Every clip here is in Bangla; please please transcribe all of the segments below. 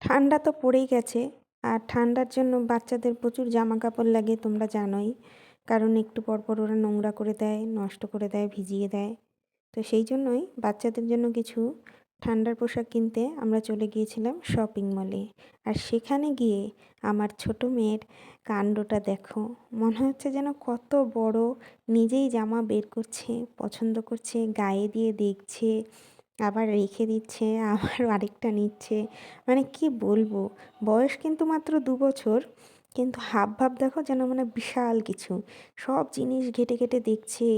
ঠান্ডা তো পড়েই গেছে। আর ঠান্ডার জন্য বাচ্চাদের প্রচুর জামা কাপড় লাগে, তোমরা জানোই। কারণ একটু পর পর ওরা নোংরা করে দেয়, নষ্ট করে দেয়, ভিজিয়ে দেয়। তো সেই জন্যই বাচ্চাদের জন্য কিছু ঠান্ডার পোশাক কিনতে আমরা চলে গিয়েছিলাম শপিং মলে। আর সেখানে গিয়ে আমার ছোট মেয়ের কাণ্ডটা দেখো। মনে হচ্ছে যেন কত বড়, নিজেই জামা বের করছে, পছন্দ করছে, গায়ে দিয়ে দেখছে, আবার রেখে দিচ্ছে, আবার আরেকটা নিচ্ছে। মানে কি বলবো, বয়স কিন্তু মাত্র 2 বছর, কিন্তু হাবভাব দেখো যেন মানে বিশাল কিছু। সব জিনিস ঘেঁটে ঘেঁটে দেখছে।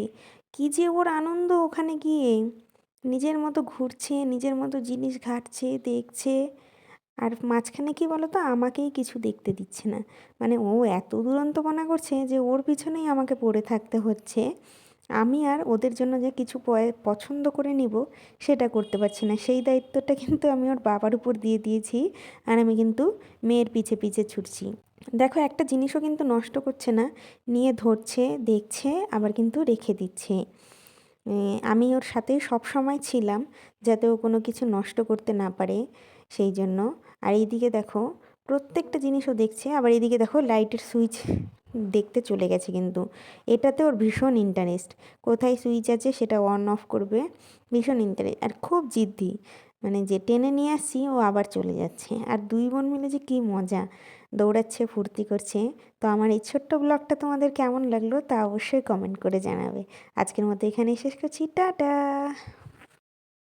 কি যে ওর আনন্দ ওখানে গিয়ে, নিজের মতো ঘুরছে, নিজের মতো জিনিস ঘাঁটছে, দেখছে। আর মাঝখানে কি বলতো, আমাকেই কিছু দেখতে দিচ্ছে না। মানে ও এত দুরন্তপনা করছে যে ওর পিছনেই আমাকে পড়ে থাকতে হচ্ছে। আমি আর ওদের জন্য যে কিছু পছন্দ করে নিব সেটা করতে পারছি না। সেই দায়িত্বটা কিন্তু আমি ওর বাবার উপর দিয়ে দিয়েছি। আর আমি কিন্তু মেয়ের পিছে পিছে ছুটছি। দেখো, একটা জিনিসও কিন্তু নষ্ট করছে না, নিয়ে ধরছে, দেখছে, আবার কিন্তু রেখে দিচ্ছে। আমি ওর সাথে সব সময় ছিলাম, যাতে ও কোনো কিছু নষ্ট করতে না পারে, সেই জন্য। আর এইদিকে দেখো, প্রত্যেকটা জিনিসও দেখছে। আবার এইদিকে দেখো, লাইটের সুইচ দেখতে চলে গেছে কিন্তু। এটাতে ওর ভীষণ ইন্টারেস্ট, কোথায় সুইচ আছে সেটা অন অফ করবে, ভীষণ ইন্টারেস্ট। আর খুব জিদ্দি, মানে যে টেনে নিয়ে আসছি ও আবার চলে যাচ্ছে। আর দুই বোন মিলে যে কী মজা, দৌড়াচ্ছে, ফুর্তি করছে। তো আমার এই ছোট্ট ব্লগটা তোমাদের কেমন লাগলো তা অবশ্যই কমেন্ট করে জানাবে। আজকের মতো এখানেই শেষ করছি, টাটা।